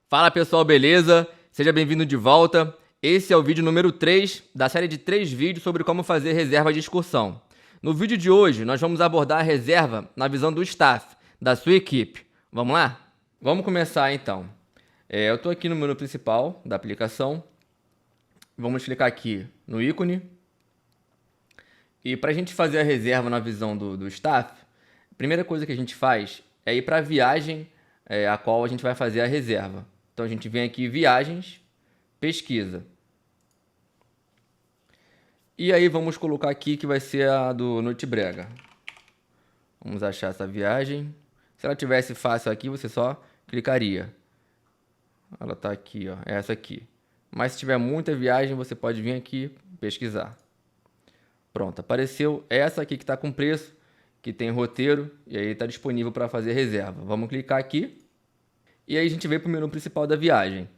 Fala pessoal, beleza? Seja bem-vindo de volta. Esse é o vídeo número 3 da série de 3 vídeos sobre como fazer reserva de excursão. No vídeo de hoje, nós vamos abordar a reserva na visão do staff, da sua equipe. Vamos lá? Vamos começar então. Eu estou aqui no menu principal da aplicação. Vamos clicar aqui no ícone. E para a gente fazer a reserva na visão do staff, a primeira coisa que a gente faz é ir para a viagem a qual a gente vai fazer a reserva. Então a gente vem aqui, viagens, pesquisa. E aí vamos colocar aqui que vai ser a do Noite Brega. Vamos achar essa viagem. Se ela tivesse fácil aqui, você só clicaria. Ela está aqui, ó, essa aqui. Mas se tiver muita viagem, você pode vir aqui pesquisar. Pronto, apareceu essa aqui que está com preço, que tem roteiro, e aí está disponível para fazer reserva. Vamos clicar aqui. E aí a gente veio para o menu principal da viagem.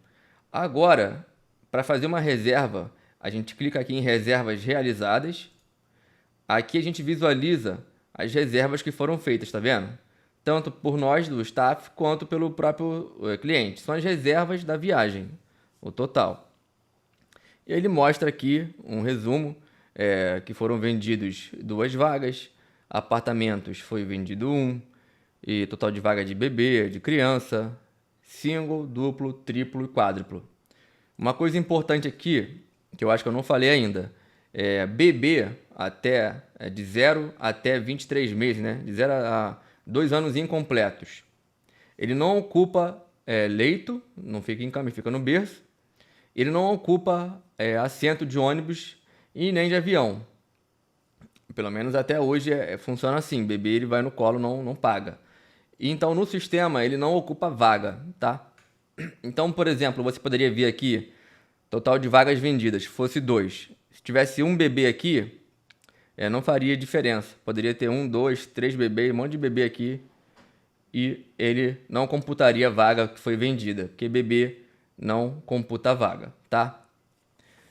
Agora, para fazer uma reserva, a gente clica aqui em reservas realizadas. Aqui a gente visualiza as reservas que foram feitas, tá vendo? Tanto por nós do staff, quanto pelo próprio cliente. São as reservas da viagem, o total. E ele mostra aqui um resumo, que foram vendidos 2 vagas, apartamentos foi vendido 1, e total de vaga de bebê, de criança, single, duplo, triplo e quádruplo. Uma coisa importante aqui, que eu acho que eu não falei ainda, bebê até, de 0 até 23 meses, né? De 0 a 2 anos incompletos. Ele não ocupa leito, não fica em cama, fica no berço. Ele não ocupa assento de ônibus e nem de avião. Pelo menos até hoje funciona assim, bebê ele vai no colo, não paga. Então, no sistema, ele não ocupa vaga, tá? Então, por exemplo, você poderia vir aqui, total de vagas vendidas, fosse 2. Se tivesse um bebê aqui, não faria diferença. Poderia ter 1, 2, 3 bebês, um monte de bebê aqui, e ele não computaria a vaga que foi vendida, porque bebê não computa a vaga, tá?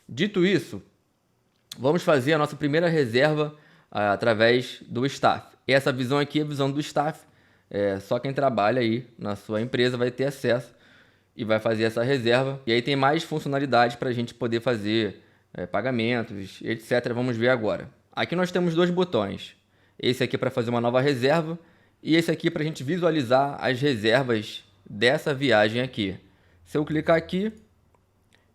Dito isso, vamos fazer a nossa primeira reserva através do staff. Essa visão aqui é a visão do staff. Só quem trabalha aí na sua empresa vai ter acesso e vai fazer essa reserva. E aí tem mais funcionalidades para a gente poder fazer pagamentos, etc. Vamos ver agora. Aqui nós temos 2 botões. Esse aqui para fazer uma nova reserva e esse aqui para a gente visualizar as reservas dessa viagem aqui. Se eu clicar aqui,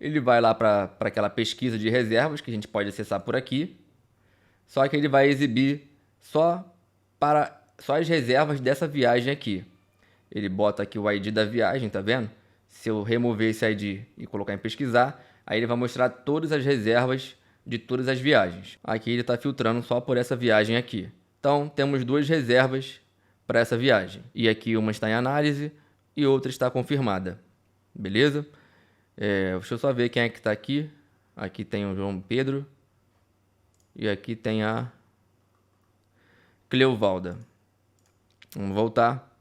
ele vai lá para aquela pesquisa de reservas que a gente pode acessar por aqui. Só que ele vai exibir só as reservas dessa viagem aqui. Ele bota aqui o ID da viagem, tá vendo? Se eu remover esse ID e colocar em pesquisar, aí ele vai mostrar todas as reservas de todas as viagens. Aqui ele está filtrando só por essa viagem aqui. Então, temos 2 reservas para essa viagem. E aqui uma está em análise e outra está confirmada. Beleza? Deixa eu só ver quem é que está aqui. Aqui tem o João Pedro. E aqui tem a Cleovalda. Vamos voltar.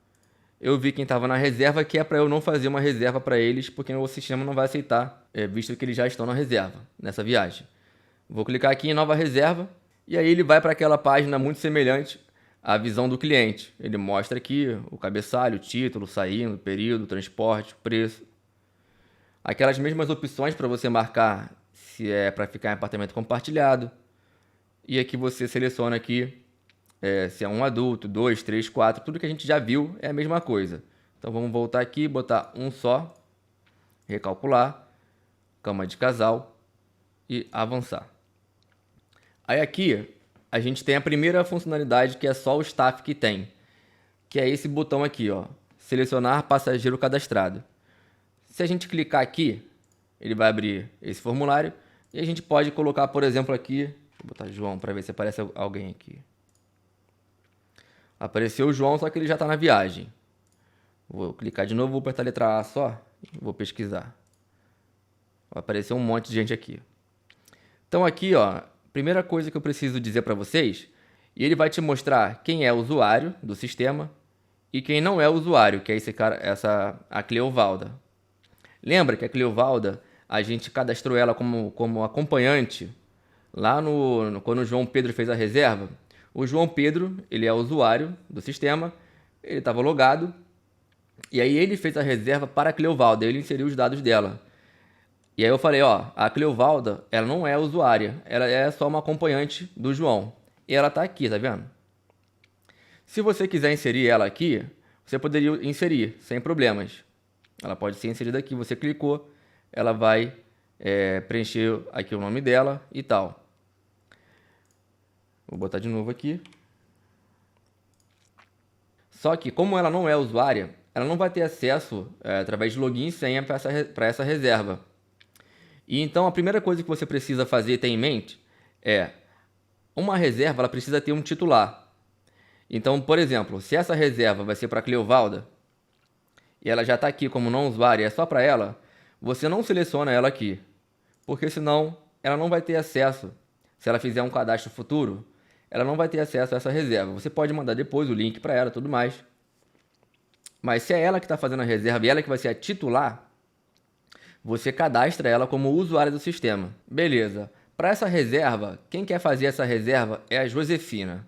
Eu vi quem estava na reserva, que é para eu não fazer uma reserva para eles, porque o sistema não vai aceitar, visto que eles já estão na reserva, nessa viagem. Vou clicar aqui em nova reserva, e aí ele vai para aquela página muito semelhante à visão do cliente. Ele mostra aqui o cabeçalho, o título, saindo, período, transporte, preço. Aquelas mesmas opções para você marcar se é para ficar em apartamento compartilhado. E aqui você seleciona aqui se é um adulto, 2, 3, 4, tudo que a gente já viu é a mesma coisa. Então vamos voltar aqui, botar um só, recalcular, cama de casal e avançar. Aí aqui a gente tem a primeira funcionalidade que é só o staff que tem, que é esse botão aqui, ó, selecionar passageiro cadastrado. Se a gente clicar aqui, ele vai abrir esse formulário e a gente pode colocar, por exemplo, aqui, vou botar João para ver se aparece alguém aqui. Apareceu o João, só que ele já está na viagem. Vou clicar de novo, vou apertar a letra A só e vou pesquisar. Vai aparecer um monte de gente aqui. Então aqui, ó, primeira coisa que eu preciso dizer para vocês, e ele vai te mostrar quem é o usuário do sistema e quem não é o usuário, que é esse cara, a Cleovalda. Lembra que a Cleovalda, a gente cadastrou ela como acompanhante lá quando o João Pedro fez a reserva. O João Pedro, ele é usuário do sistema, ele estava logado E aí ele fez a reserva para a Cleovalda, ele inseriu os dados dela. E aí eu falei, ó, a Cleovalda, ela não é usuária, ela é só uma acompanhante do João. E ela tá aqui, tá vendo? Se você quiser inserir ela aqui, você poderia inserir, sem problemas. Ela pode ser inserida aqui, você clicou, ela vai preencher aqui o nome dela e tal. Vou botar de novo aqui. Só que, como ela não é usuária, ela não vai ter acesso através de login e senha para essa reserva. E então, a primeira coisa que você precisa fazer e ter em mente é uma reserva, ela precisa ter um titular. Então, por exemplo, se essa reserva vai ser para a Cleovalda e ela já está aqui como não usuária, é só para ela, você não seleciona ela aqui, porque senão ela não vai ter acesso. Se ela fizer um cadastro futuro, ela não vai ter acesso a essa reserva. Você pode mandar depois o link para ela e tudo mais. Mas se é ela que está fazendo a reserva e ela que vai ser a titular, você cadastra ela como usuária do sistema. Beleza. Para essa reserva, quem quer fazer essa reserva é a Josefina.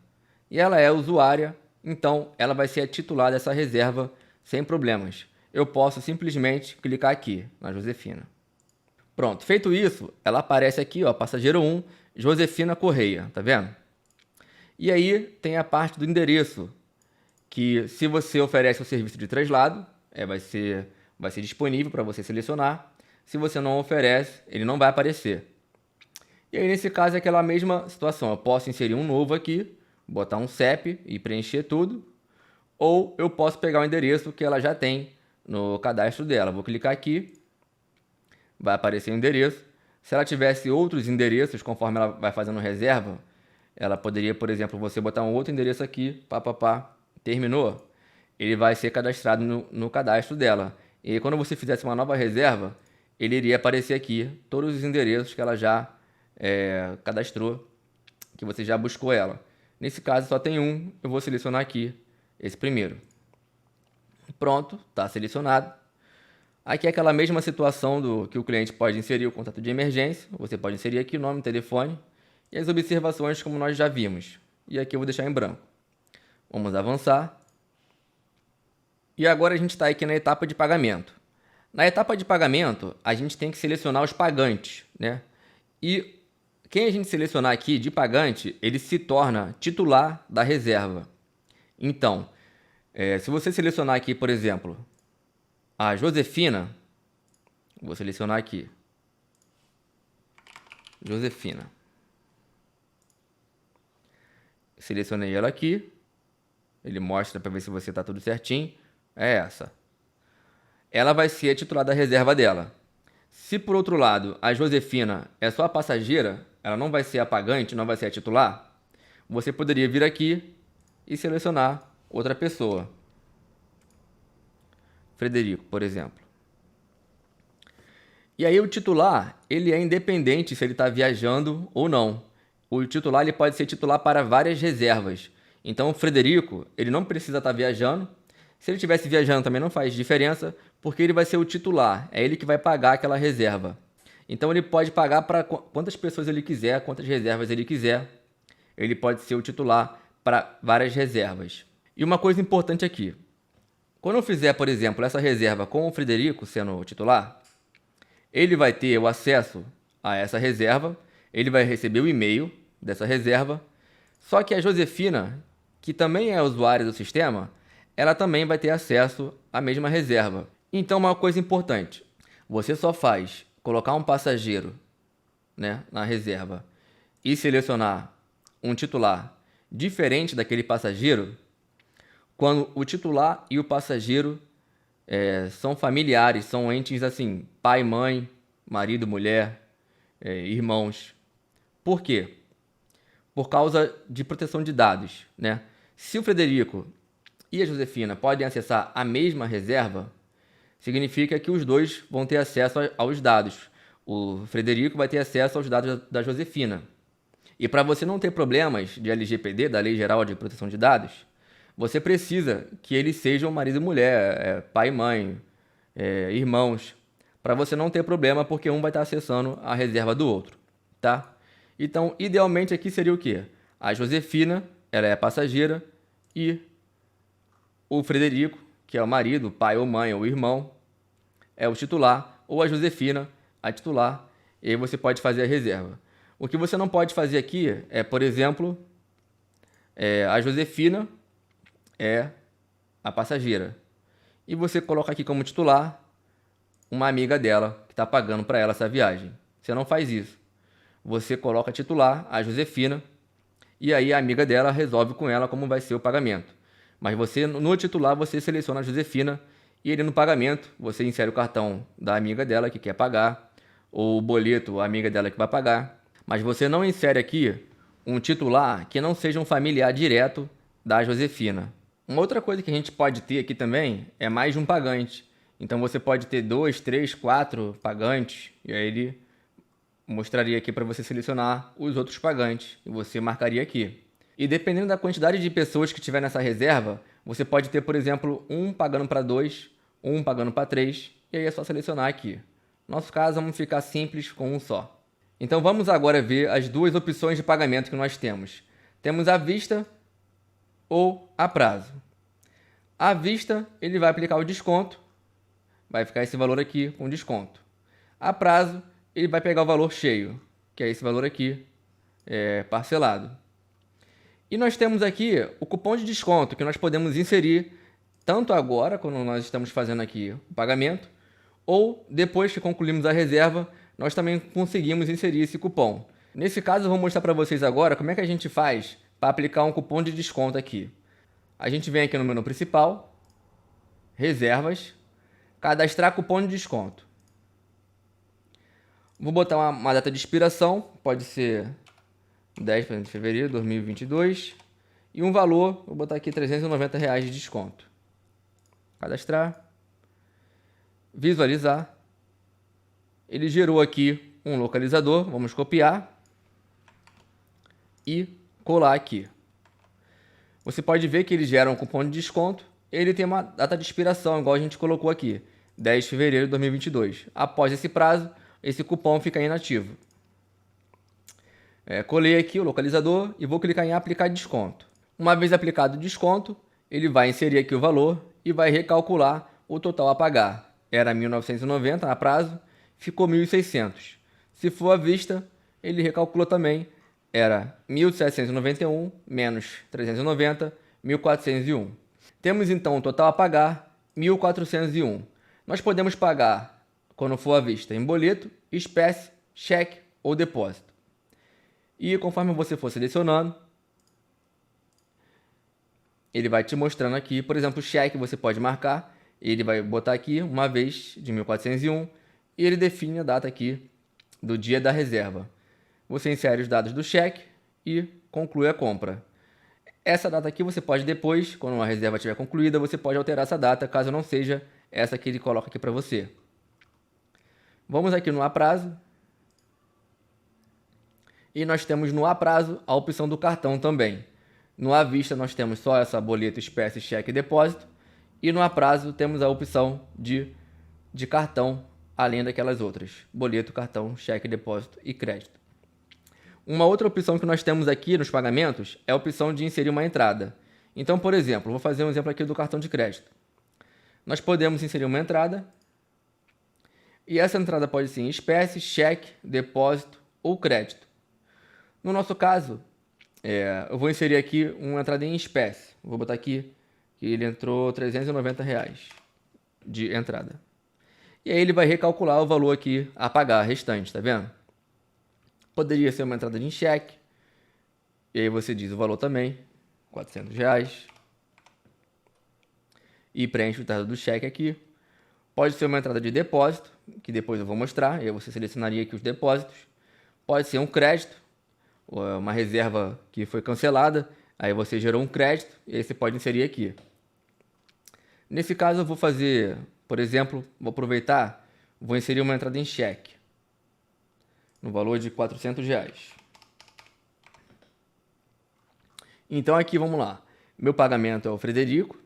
E ela é usuária, então ela vai ser a titular dessa reserva sem problemas. Eu posso simplesmente clicar aqui na Josefina. Pronto, feito isso, ela aparece aqui, ó, passageiro 1, Josefina Correia, tá vendo? E aí tem a parte do endereço, que se você oferece o serviço de traslado, vai ser disponível para você selecionar. Se você não oferece, ele não vai aparecer. E aí nesse caso é aquela mesma situação, eu posso inserir um novo aqui, botar um CEP e preencher tudo, ou eu posso pegar o endereço que ela já tem no cadastro dela. Vou clicar aqui, vai aparecer o endereço. Se ela tivesse outros endereços, conforme ela vai fazendo reserva, ela poderia, por exemplo, você botar um outro endereço aqui, terminou, ele vai ser cadastrado no cadastro dela. E quando você fizesse uma nova reserva, ele iria aparecer aqui todos os endereços que ela já cadastrou, que você já buscou ela. Nesse caso só tem um, eu vou selecionar aqui esse primeiro. Pronto, está selecionado. Aqui é aquela mesma situação do que o cliente pode inserir o contato de emergência. Você pode inserir aqui o nome, telefone e as observações como nós já vimos. E aqui eu vou deixar em branco. Vamos avançar. E agora a gente está aqui na etapa de pagamento. Na etapa de pagamento, a gente tem que selecionar os pagantes, né? E quem a gente selecionar aqui de pagante, ele se torna titular da reserva. Então, se você selecionar aqui, por exemplo, a Josefina, vou selecionar aqui, Josefina. Selecionei ela aqui, ele mostra para ver se você está tudo certinho, é essa. Ela vai ser a titular da reserva dela. Se por outro lado a Josefina é só a passageira, ela não vai ser a pagante, não vai ser a titular, você poderia vir aqui e selecionar outra pessoa. Frederico, por exemplo. E aí o titular, ele é independente se ele está viajando ou não. O titular ele pode ser titular para várias reservas. Então o Frederico, ele não precisa estar viajando. Se ele estivesse viajando também não faz diferença, porque ele vai ser o titular, é ele que vai pagar aquela reserva. Então ele pode pagar para quantas pessoas ele quiser, quantas reservas ele quiser. Ele pode ser o titular para várias reservas. E uma coisa importante aqui, quando eu fizer, por exemplo, essa reserva com o Frederico sendo o titular, ele vai ter o acesso a essa reserva, ele vai receber o e-mail dessa reserva, só que a Josefina, que também é usuária do sistema, ela também vai ter acesso à mesma reserva. Então, uma coisa importante, você só faz colocar um passageiro, né, na reserva e selecionar um titular diferente daquele passageiro quando o titular e o passageiro são familiares, são entes assim, pai, mãe, marido, mulher, irmãos. Por quê? Por causa de proteção de dados, né? Se o Frederico e a Josefina podem acessar a mesma reserva, significa que os dois vão ter acesso aos dados. O Frederico vai ter acesso aos dados da Josefina. E para você não ter problemas de LGPD, da Lei Geral de Proteção de Dados, você precisa que eles sejam marido e mulher, pai e mãe, irmãos, para você não ter problema, porque um vai estar acessando a reserva do outro, tá? Então, idealmente aqui seria o quê? A Josefina, ela é passageira, e o Frederico, que é o marido, pai ou mãe ou irmão, é o titular, ou a Josefina, a titular, e aí você pode fazer a reserva. O que você não pode fazer aqui é, por exemplo, a Josefina é a passageira. E você coloca aqui como titular uma amiga dela que está pagando para ela essa viagem. Você não faz isso. Você coloca titular, a Josefina, e aí a amiga dela resolve com ela como vai ser o pagamento. Mas você, no titular, você seleciona a Josefina e ele no pagamento, você insere o cartão da amiga dela que quer pagar, ou o boleto, a amiga dela que vai pagar. Mas você não insere aqui um titular que não seja um familiar direto da Josefina. Uma outra coisa que a gente pode ter aqui também é mais de um pagante. Então você pode ter 2, 3, 4 pagantes, e aí ele mostraria aqui para você selecionar os outros pagantes, e você marcaria aqui. E dependendo da quantidade de pessoas que tiver nessa reserva, você pode ter, por exemplo, um pagando para 2, um pagando para 3, e aí é só selecionar aqui. No nosso caso, vamos ficar simples com um só. Então vamos agora ver as duas opções de pagamento que nós temos. Temos à vista ou a prazo. À vista, ele vai aplicar o desconto, vai ficar esse valor aqui com desconto. A prazo, ele vai pegar o valor cheio, que é esse valor aqui, parcelado. E nós temos aqui o cupom de desconto, que nós podemos inserir tanto agora, quando nós estamos fazendo aqui o pagamento, ou depois que concluímos a reserva, nós também conseguimos inserir esse cupom. Nesse caso, eu vou mostrar para vocês agora como é que a gente faz para aplicar um cupom de desconto aqui. A gente vem aqui no menu principal, reservas, cadastrar cupom de desconto. Vou botar uma data de expiração, pode ser 10 de fevereiro de 2022, e um valor, vou botar aqui R$390 de desconto. Cadastrar, visualizar. Ele gerou aqui um localizador, vamos copiar e colar aqui. Você pode ver que ele gera um cupom de desconto, ele tem uma data de expiração, igual a gente colocou aqui, 10 de fevereiro de 2022. Após esse prazo, esse cupom fica inativo. Colei aqui o localizador e vou clicar em aplicar desconto. Uma vez aplicado o desconto, ele vai inserir aqui o valor e vai recalcular o total a pagar. Era 1.990 a prazo, ficou 1.600. Se for à vista, ele recalculou também, era 1.791 menos 390, 1.401. Temos então o total a pagar, 1.401. Nós podemos pagar, quando for à vista, em boleto, espécie, cheque ou depósito. E conforme você for selecionando, ele vai te mostrando aqui, por exemplo, o cheque você pode marcar, ele vai botar aqui uma vez de 1.401 e ele define a data aqui do dia da reserva. Você insere os dados do cheque e conclui a compra. Essa data aqui você pode depois, quando a reserva estiver concluída, você pode alterar essa data, caso não seja essa que ele coloca aqui para você. Vamos aqui no a prazo. E nós temos no a prazo a opção do cartão também. No à vista nós temos só essa boleto, espécie, cheque e depósito. E no a prazo temos a opção de cartão, além daquelas outras. Boleto, cartão, cheque, depósito e crédito. Uma outra opção que nós temos aqui nos pagamentos é a opção de inserir uma entrada. Então, por exemplo, vou fazer um exemplo aqui do cartão de crédito. Nós podemos inserir uma entrada. E essa entrada pode ser em espécie, cheque, depósito ou crédito. No nosso caso, eu vou inserir aqui uma entrada em espécie. Vou botar aqui que ele entrou R$390 de entrada. E aí ele vai recalcular o valor aqui a pagar, restante, tá vendo? Poderia ser uma entrada em cheque. E aí você diz o valor também, R$400. E preenche o dado do cheque aqui. Pode ser uma entrada de depósito, que depois eu vou mostrar. E aí você selecionaria aqui os depósitos. Pode ser um crédito, uma reserva que foi cancelada. Aí você gerou um crédito e aí você pode inserir aqui. Nesse caso eu vou fazer, por exemplo, vou aproveitar, vou inserir uma entrada em cheque. No valor de R$400. Então aqui vamos lá. Meu pagamento é o Frederico.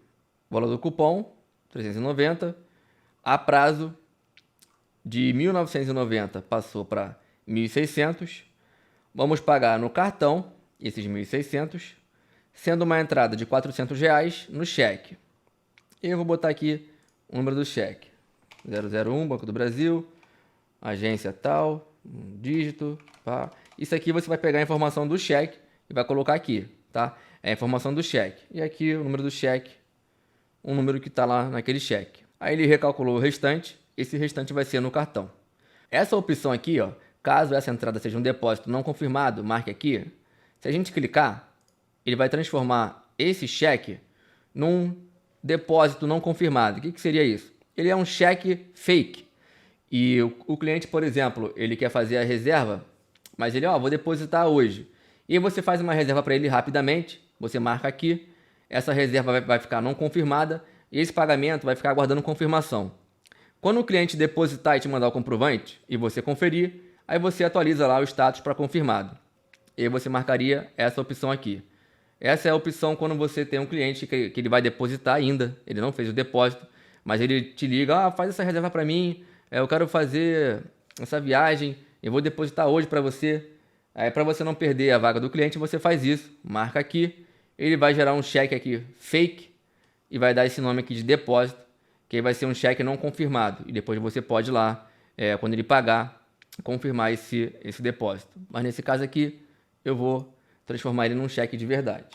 Valor do cupom, 390. A prazo de 1.990 passou para 1.600. Vamos pagar no cartão esses 1.600, sendo uma entrada de R$400 no cheque. E eu vou botar aqui o número do cheque. 001, Banco do Brasil, agência tal, um dígito, pá. Isso aqui você vai pegar a informação do cheque e vai colocar aqui, tá? É a informação do cheque. E aqui o número do cheque, um número que está lá naquele cheque. Aí ele recalculou o restante, esse restante vai ser no cartão. Essa opção aqui, ó, caso essa entrada seja um depósito não confirmado, marque aqui. Se a gente clicar, ele vai transformar esse cheque num depósito não confirmado. O que seria isso? Ele é um cheque fake. E o cliente, por exemplo, ele quer fazer a reserva, mas ele, ó, vou depositar hoje. E aí você faz uma reserva para ele rapidamente, você marca aqui, essa reserva vai ficar não confirmada e esse pagamento vai ficar aguardando confirmação. Quando o cliente depositar e te mandar o comprovante e você conferir, aí você atualiza lá o status para confirmado. E aí você marcaria essa opção aqui. Essa é a opção quando você tem um cliente que ele vai depositar ainda, ele não fez o depósito, mas ele te liga, faz essa reserva para mim, eu quero fazer essa viagem, eu vou depositar hoje para você. Aí para você não perder a vaga do cliente, você faz isso, marca aqui, ele vai gerar um cheque aqui fake e vai dar esse nome aqui de depósito, que aí vai ser um cheque não confirmado. E depois você pode ir lá, quando ele pagar, confirmar esse depósito. Mas nesse caso aqui, eu vou transformar ele num cheque de verdade.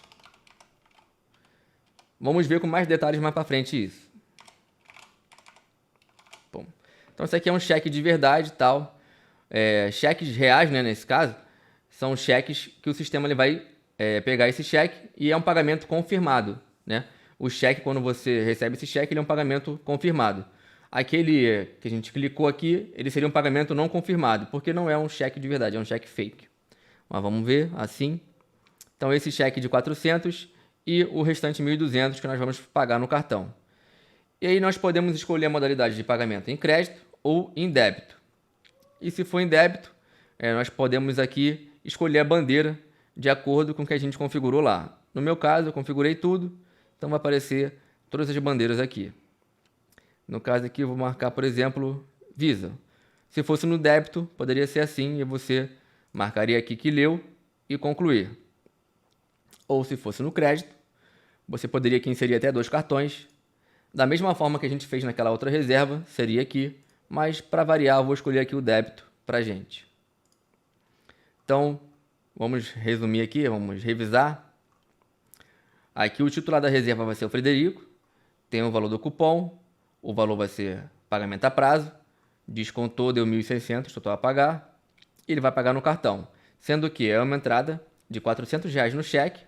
Vamos ver com mais detalhes mais para frente isso. Bom, então isso aqui é um cheque de verdade e tal. Cheques reais, né, nesse caso, são cheques que o sistema ele vai pegar esse cheque e é um pagamento confirmado, né? O cheque, quando você recebe esse cheque, ele é um pagamento confirmado. Aquele que a gente clicou aqui, ele seria um pagamento não confirmado, porque não é um cheque de verdade, é um cheque fake. Mas vamos ver, assim. Então esse cheque de 400 e o restante 1.200 que nós vamos pagar no cartão. E aí nós podemos escolher a modalidade de pagamento em crédito ou em débito. E se for em débito, nós podemos aqui escolher a bandeira de acordo com o que a gente configurou lá. No meu caso, eu configurei tudo, então vai aparecer todas as bandeiras aqui. No caso aqui, eu vou marcar, por exemplo, Visa. Se fosse no débito, poderia ser assim, e você marcaria aqui que leu e concluir. Ou se fosse no crédito, você poderia aqui inserir até 2 cartões. Da mesma forma que a gente fez naquela outra reserva, seria aqui, mas para variar, eu vou escolher aqui o débito para a gente. Então, vamos resumir aqui, vamos revisar. Aqui o titular da reserva vai ser o Frederico, tem o valor do cupom, o valor vai ser pagamento a prazo, descontou, deu 1.600, total a pagar, e ele vai pagar no cartão, sendo que é uma entrada de R$400 no cheque,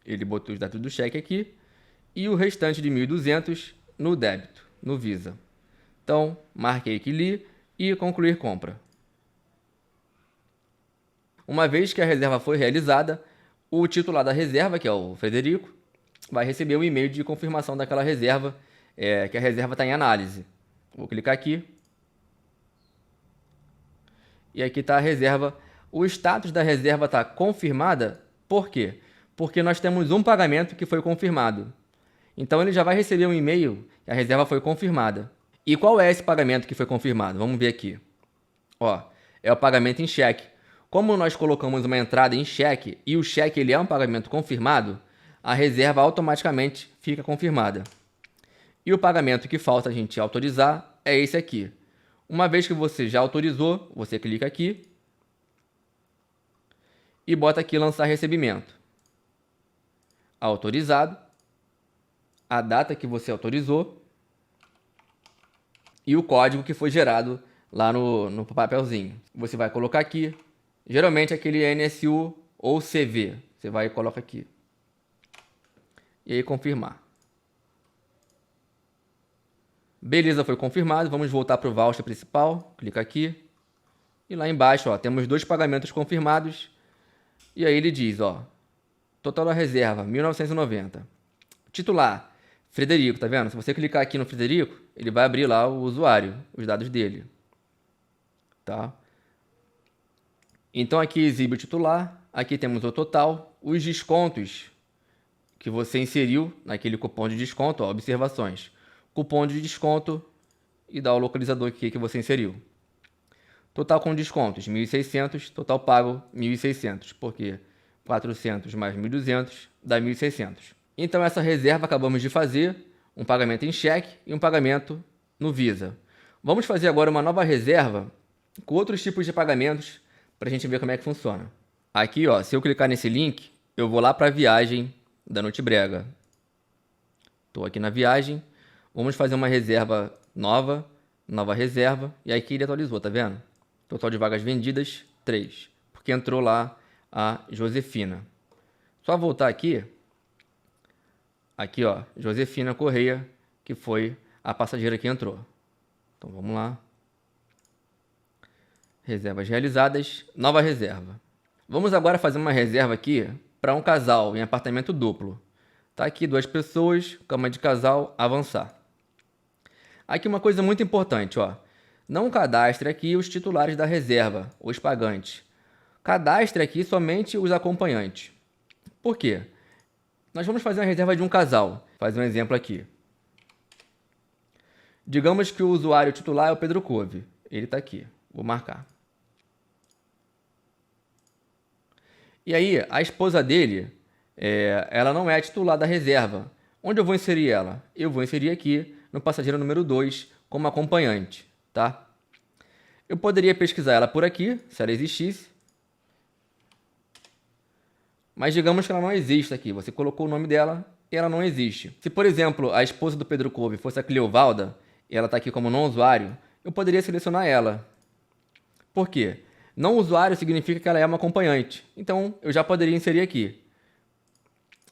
ele botou os dados do cheque aqui, e o restante de 1.200 no débito, no Visa. Então, marquei que li e concluir compra. Uma vez que a reserva foi realizada, o titular da reserva, que é o Frederico, vai receber um e-mail de confirmação daquela reserva, que a reserva está em análise. Vou clicar aqui. E aqui está a reserva. O status da reserva está confirmada. Por quê? Porque nós temos um pagamento que foi confirmado. Então ele já vai receber um e-mail que a reserva foi confirmada. E qual é esse pagamento que foi confirmado? Vamos ver aqui. É o pagamento em cheque. Como nós colocamos uma entrada em cheque e o cheque ele é um pagamento confirmado, a reserva automaticamente fica confirmada. E o pagamento que falta a gente autorizar é esse aqui. Uma vez que você já autorizou, você clica aqui e bota aqui lançar recebimento. Autorizado, a data que você autorizou e o código que foi gerado lá no papelzinho. Você vai colocar aqui, geralmente aquele NSU ou CV, você vai e coloca aqui. E aí confirmar. Beleza, foi confirmado. Vamos voltar para o voucher principal. Clica aqui. E lá embaixo, temos 2 pagamentos confirmados. E aí ele diz, total da reserva, 1.990. Titular, Frederico, tá vendo? Se você clicar aqui no Frederico, ele vai abrir lá o usuário, os dados dele. Tá? Então aqui exibe o titular. Aqui temos o total. Os descontos que você inseriu naquele cupom de desconto, observações. Cupom de desconto e dá o localizador aqui que você inseriu. Total com descontos, 1.600, total pago, 1.600, porque 400 mais 1.200 dá 1.600. Então essa reserva acabamos de fazer, um pagamento em cheque e um pagamento no Visa. Vamos fazer agora uma nova reserva com outros tipos de pagamentos para a gente ver como é que funciona. Aqui, ó, se eu clicar nesse link, eu vou lá para a viagem da Noitebrega. Estou aqui na viagem. Vamos fazer uma reserva nova reserva. E aqui ele atualizou, tá vendo? Total de vagas vendidas, 3. Porque entrou lá a Josefina. Só voltar aqui. Aqui, ó, Josefina Correia, que foi a passageira que entrou. Então, vamos lá. Reservas realizadas, nova reserva. Vamos agora fazer uma reserva aqui para um casal em apartamento duplo. Tá aqui 2 pessoas, cama de casal, avançar. Aqui uma coisa muito importante, ó. Não cadastre aqui os titulares da reserva, os pagantes. Cadastre aqui somente os acompanhantes. Por quê? Nós vamos fazer uma reserva de um casal. Faz um exemplo aqui. Digamos que o usuário titular é o Pedro Couve. Ele está aqui. Vou marcar. E aí, a esposa dele, ela não é a titular da reserva. Onde eu vou inserir ela? Eu vou inserir aqui no passageiro número 2 como acompanhante, tá? Eu poderia pesquisar ela por aqui, se ela existisse. Mas digamos que ela não existe aqui. Você colocou o nome dela e ela não existe. Se, por exemplo, a esposa do Pedro Couve fosse a Cleovalda, e ela está aqui como não usuário, eu poderia selecionar ela. Por quê? Não usuário significa que ela é uma acompanhante. Então, eu já poderia inserir aqui.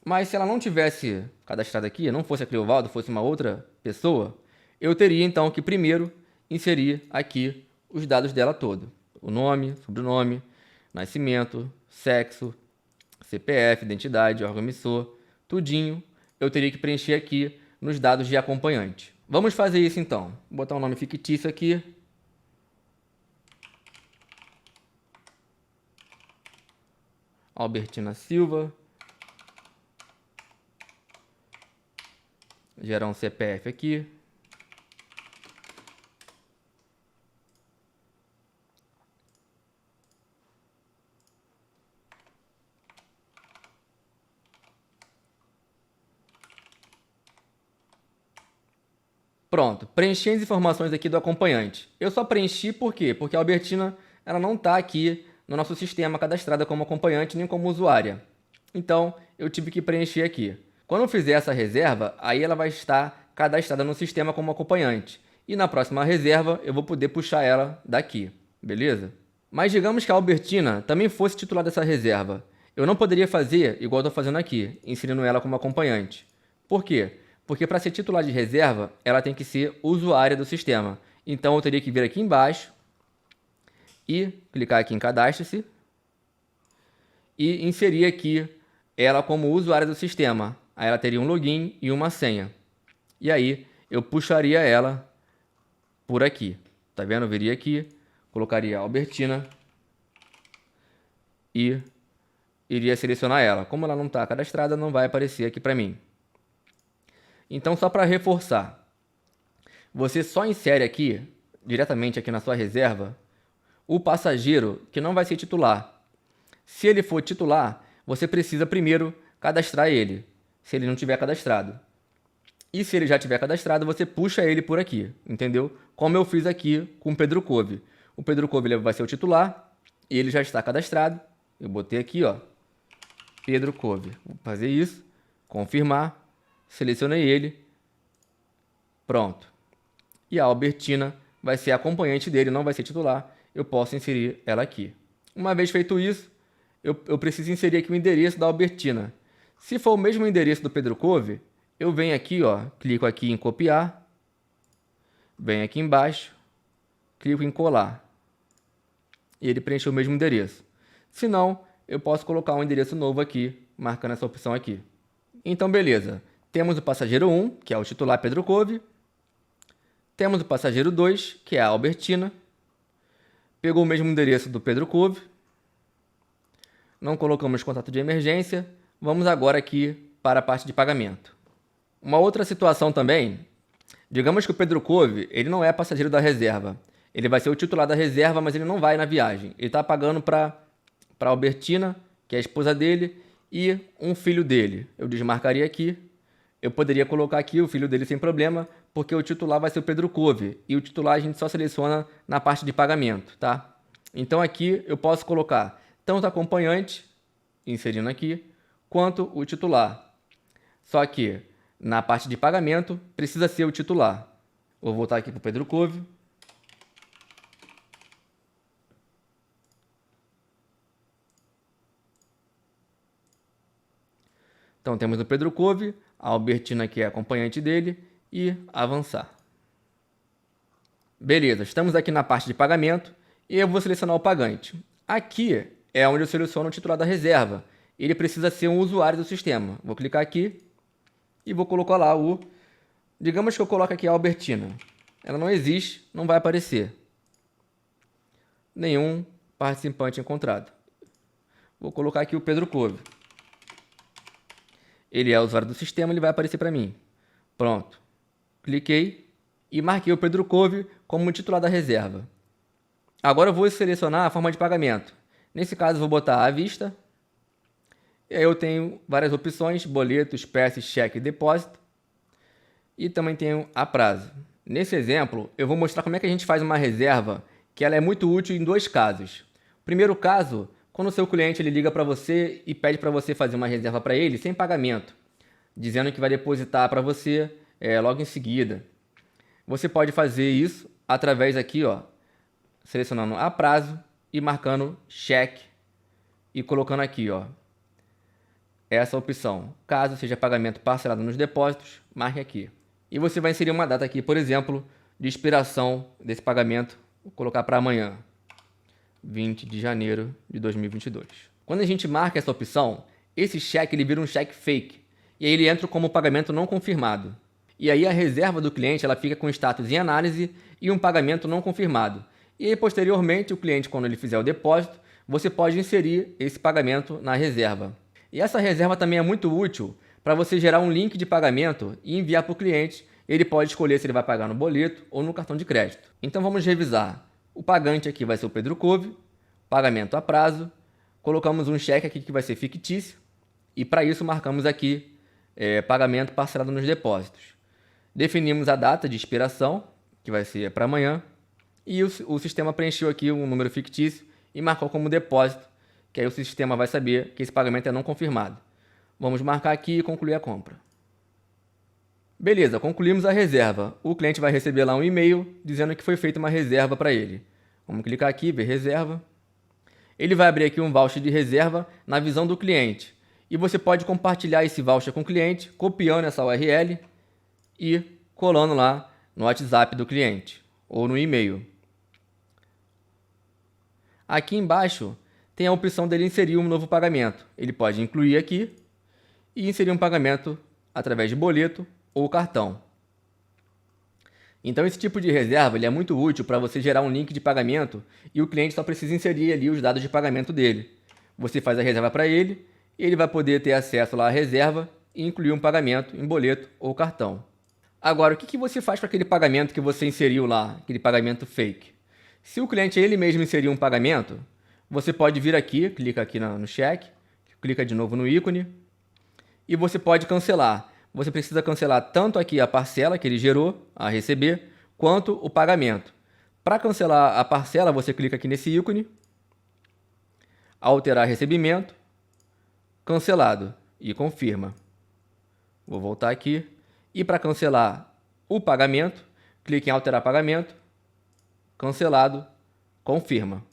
Mas se ela não tivesse cadastrado aqui, não fosse a Cleovalda, fosse uma outra pessoa, eu teria então que primeiro inserir aqui os dados dela todo. O nome, sobrenome, nascimento, sexo, CPF, identidade, órgão emissor, tudinho eu teria que preencher aqui nos dados de acompanhante. Vamos fazer isso então. Vou botar um nome fictício aqui. Albertina Silva. Gerar um CPF aqui. Pronto, preenchi as informações aqui do acompanhante. Eu só preenchi por quê? Porque a Albertina ela não está aqui no nosso sistema cadastrada como acompanhante nem como usuária. Então, eu tive que preencher aqui. Quando eu fizer essa reserva, aí ela vai estar cadastrada no sistema como acompanhante. E na próxima reserva, eu vou poder puxar ela daqui, beleza? Mas digamos que a Albertina também fosse titular dessa reserva. Eu não poderia fazer igual eu estou fazendo aqui, inserindo ela como acompanhante. Por quê? Porque para ser titular de reserva, ela tem que ser usuária do sistema. Então, eu teria que vir aqui embaixo e clicar aqui em Cadastre-se e inserir aqui ela como usuária do sistema. Aí ela teria um login e uma senha. E aí, eu puxaria ela por aqui. Tá vendo? Eu viria aqui, colocaria a Albertina e iria selecionar ela. Como ela não está cadastrada, não vai aparecer aqui para mim. Então, só para reforçar, você só insere aqui, diretamente aqui na sua reserva, o passageiro que não vai ser titular. Se ele for titular, você precisa primeiro cadastrar ele, se ele não tiver cadastrado. E se ele já tiver cadastrado, você puxa ele por aqui, entendeu? Como eu fiz aqui com o Pedro Couve. O Pedro Couve vai ser o titular, e ele já está cadastrado. Eu botei aqui, ó, Pedro Couve. Vou fazer isso, confirmar. Selecionei ele, pronto. E a Albertina vai ser acompanhante dele, não vai ser titular. Eu posso inserir ela aqui. Uma vez feito isso, eu preciso inserir aqui o endereço da Albertina. Se for o mesmo endereço do Pedro Couve, eu venho aqui, ó, clico aqui em copiar, venho aqui embaixo, clico em colar. E ele preencheu o mesmo endereço. Se não, eu posso colocar um endereço novo aqui, marcando essa opção aqui. Então, beleza. Temos o passageiro 1, que é o titular Pedro Couve. Temos o passageiro 2, que é a Albertina. Pegou o mesmo endereço do Pedro Couve. Não colocamos contato de emergência. Vamos agora aqui para a parte de pagamento. Uma outra situação também, digamos que o Pedro Couve, ele não é passageiro da reserva. Ele vai ser o titular da reserva, mas ele não vai na viagem. Ele está pagando para a Albertina, que é a esposa dele, e um filho dele. Eu desmarcaria aqui. eu poderia colocar aqui o filho dele sem problema, porque o titular vai ser o Pedro Couve, e o titular a gente só seleciona na parte de pagamento, tá? Então aqui eu posso colocar tanto acompanhante, inserindo aqui, quanto o titular. Só que na parte de pagamento precisa ser o titular. Vou voltar aqui para o Pedro Couve. Então temos o Pedro Couve, a Albertina que é acompanhante dele e avançar. Beleza, estamos aqui na parte de pagamento e eu vou selecionar o pagante. Aqui é onde eu seleciono o titular da reserva. Ele precisa ser um usuário do sistema. Vou clicar aqui e vou colocar lá o... Digamos que eu coloque aqui a Albertina. Ela não existe, não vai aparecer. Nenhum participante encontrado. Vou colocar aqui o Pedro Couve. Ele é usuário do sistema, ele vai aparecer para mim. Pronto. Cliquei e marquei o Pedro Couve como titular da reserva. Agora eu vou selecionar a forma de pagamento. Nesse caso, vou botar à vista. E aí eu tenho várias opções: boleto, espécie, cheque e depósito. E também tenho a prazo. Nesse exemplo, eu vou mostrar como é que a gente faz uma reserva, que ela é muito útil em dois casos. Primeiro caso, quando o seu cliente ele liga para você e pede para você fazer uma reserva para ele sem pagamento, dizendo que vai depositar para você logo em seguida. Você pode fazer isso através aqui, ó, selecionando a prazo e marcando cheque e colocando aqui, ó, essa opção. Caso seja pagamento parcelado nos depósitos, marque aqui. E você vai inserir uma data aqui, por exemplo, de expiração desse pagamento. Vou colocar para amanhã, 20 de janeiro de 2022. Quando a gente marca essa opção, esse cheque ele vira um cheque fake. E aí ele entra como pagamento não confirmado. E aí a reserva do cliente ela fica com status em análise e um pagamento não confirmado. E aí posteriormente o cliente, quando ele fizer o depósito, você pode inserir esse pagamento na reserva. E essa reserva também é muito útil para você gerar um link de pagamento e enviar para o cliente. Ele pode escolher se ele vai pagar no boleto ou no cartão de crédito. Então vamos revisar. O pagante aqui vai ser o Pedro Couve, pagamento a prazo. Colocamos um cheque aqui que vai ser fictício. E para isso marcamos aqui pagamento parcelado nos depósitos. Definimos a data de expiração, que vai ser para amanhã. E o sistema preencheu aqui um número fictício e marcou como depósito, que aí o sistema vai saber que esse pagamento é não confirmado. Vamos marcar aqui e concluir a compra. Beleza, concluímos a reserva. O cliente vai receber lá um e-mail dizendo que foi feita uma reserva para ele. Vamos clicar aqui, ver reserva. Ele vai abrir aqui um voucher de reserva na visão do cliente. E você pode compartilhar esse voucher com o cliente, copiando essa URL e colando lá no WhatsApp do cliente ou no e-mail. Aqui embaixo tem a opção dele inserir um novo pagamento. Ele pode incluir aqui e inserir um pagamento através de boleto ou cartão. Então esse tipo de reserva ele é muito útil para você gerar um link de pagamento e o cliente só precisa inserir ali os dados de pagamento dele. Você faz a reserva para ele e ele vai poder ter acesso lá à reserva e incluir um pagamento em boleto ou cartão. Agora, o que você faz com aquele pagamento que você inseriu lá, aquele pagamento fake? Se o cliente ele mesmo inseriu um pagamento, você pode vir aqui, clica aqui no cheque, clica de novo no ícone e você pode cancelar. Você precisa cancelar tanto aqui a parcela que ele gerou a receber, quanto o pagamento. Para cancelar a parcela, você clica aqui nesse ícone, alterar recebimento, cancelado e confirma. Vou voltar aqui e para cancelar o pagamento, clique em alterar pagamento, cancelado, confirma.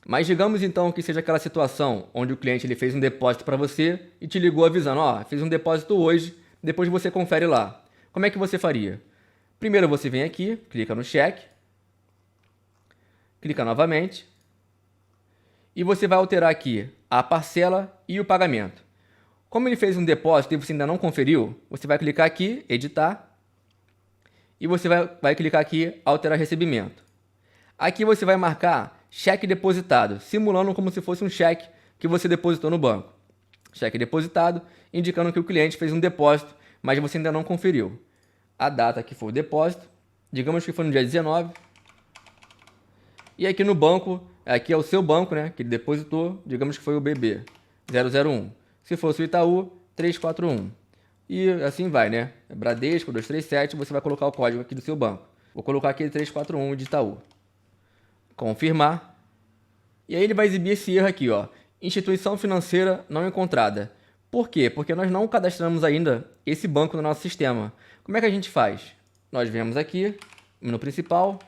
Mas digamos então que seja aquela situação onde o cliente ele fez um depósito para você e te ligou avisando, ó, fiz um depósito hoje, depois você confere lá. Como é que você faria? Primeiro você vem aqui, clica no cheque, clica novamente e você vai alterar aqui a parcela e o pagamento. Como ele fez um depósito e você ainda não conferiu, você vai clicar aqui, editar e você vai clicar aqui, alterar recebimento. Aqui você vai marcar cheque depositado, simulando como se fosse um cheque que você depositou no banco. Cheque depositado, indicando que o cliente fez um depósito, mas você ainda não conferiu. A data que foi o depósito, digamos que foi no dia 19. E aqui no banco, aqui é o seu banco, né, que ele depositou, digamos que foi o BB 001. Se fosse o Itaú, 341. E assim vai, né? É Bradesco 237, você vai colocar o código aqui do seu banco. Vou colocar aqui 341 de Itaú. Confirmar. E aí ele vai exibir esse erro aqui, ó. Instituição financeira não encontrada. Por quê? Porque nós não cadastramos ainda esse banco no nosso sistema. Como é que a gente faz? Nós viemos aqui, no principal,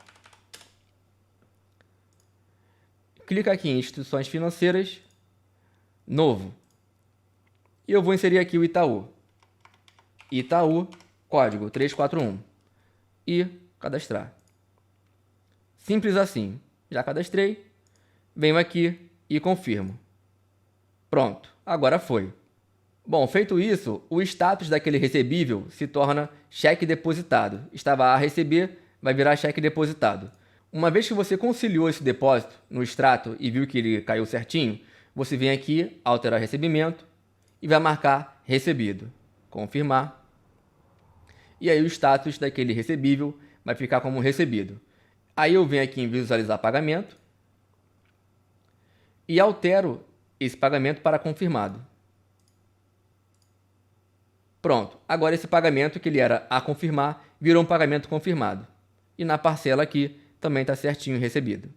clica aqui em instituições financeiras, novo. E eu vou inserir aqui o Itaú. Itaú, código 341. E cadastrar. Simples assim. Já cadastrei. Venho aqui e confirmo. Pronto, agora foi. Bom, feito isso, o status daquele recebível se torna cheque depositado. Estava a receber, vai virar cheque depositado. Uma vez que você conciliou esse depósito no extrato e viu que ele caiu certinho, você vem aqui, alterar recebimento e vai marcar recebido. Confirmar. E aí o status daquele recebível vai ficar como recebido. Aí eu venho aqui em visualizar pagamento e altero esse pagamento para confirmado. Pronto, agora esse pagamento que ele era a confirmar virou um pagamento confirmado. E na parcela aqui também está certinho recebido.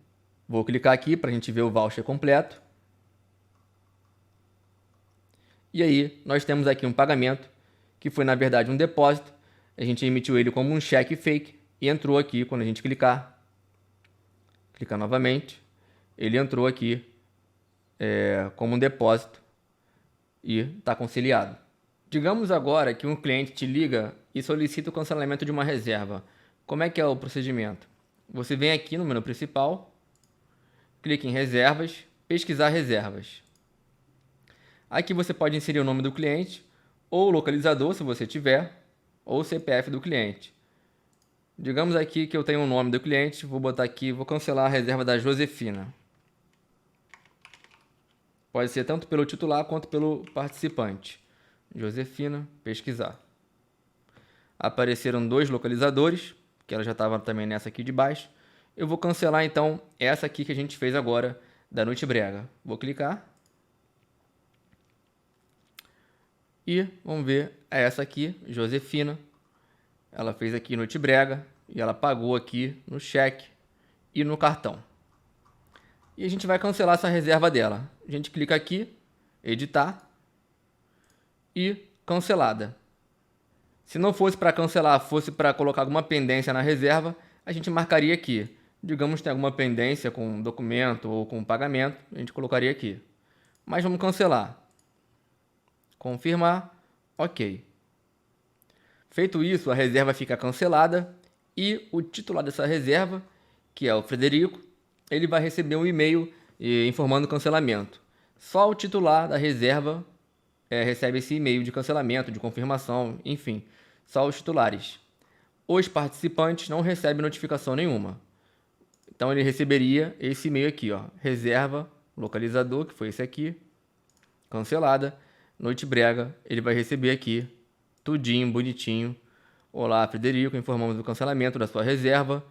Vou clicar aqui para a gente ver o voucher completo. E aí nós temos aqui um pagamento que foi na verdade um depósito. A gente emitiu ele como um cheque fake e entrou aqui quando a gente clicar novamente, ele entrou aqui como um depósito e está conciliado. Digamos agora que um cliente te liga e solicita o cancelamento de uma reserva. Como é que é o procedimento? Você vem aqui no menu principal, clica em reservas, pesquisar reservas. Aqui você pode inserir o nome do cliente, ou o localizador, se você tiver, ou o CPF do cliente. Digamos aqui que eu tenho o nome do cliente, vou botar aqui, vou cancelar a reserva da Josefina. Pode ser tanto pelo titular quanto pelo participante. Josefina, pesquisar. Apareceram 2 localizadores, que ela já estava também nessa aqui de baixo. Eu vou cancelar então essa aqui que a gente fez agora, da Noite Brega. Vou clicar. E vamos ver essa aqui, Josefina. Ela fez aqui Noite Brega e ela pagou aqui no cheque e no cartão. E a gente vai cancelar essa reserva dela. A gente clica aqui, editar e cancelada. Se não fosse para cancelar, fosse para colocar alguma pendência na reserva, a gente marcaria aqui. Digamos que tem alguma pendência com documento ou com pagamento, a gente colocaria aqui. Mas vamos cancelar. Confirmar, ok. Feito isso, a reserva fica cancelada e o titular dessa reserva, que é o Frederico, ele vai receber um e-mail informando o cancelamento. Só o titular da reserva recebe esse e-mail de cancelamento, de confirmação, enfim, só os titulares. Os participantes não recebem notificação nenhuma. Então ele receberia esse e-mail aqui, ó, reserva, localizador, que foi esse aqui, cancelada, Noite Brega, ele vai receber aqui, tudinho, bonitinho. Olá, Frederico, informamos do cancelamento da sua reserva.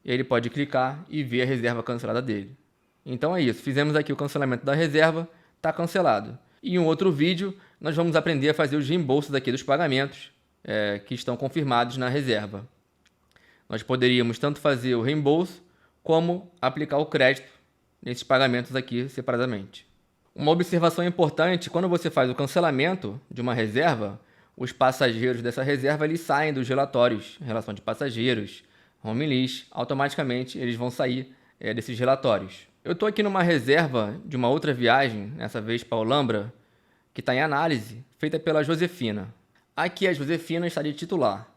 E aí ele pode clicar e ver a reserva cancelada dele. Então é isso, fizemos aqui o cancelamento da reserva, está cancelado. E em um outro vídeo, nós vamos aprender a fazer os reembolsos aqui dos pagamentos que estão confirmados na reserva. Nós poderíamos tanto fazer o reembolso, como aplicar o crédito nesses pagamentos aqui separadamente. Uma observação importante, quando você faz o cancelamento de uma reserva, os passageiros dessa reserva eles saem dos relatórios, relação de passageiros, home list, automaticamente eles vão sair desses relatórios. Eu estou aqui numa reserva de uma outra viagem, dessa vez para Olambra, que está em análise, feita pela Josefina. Aqui a Josefina está de titular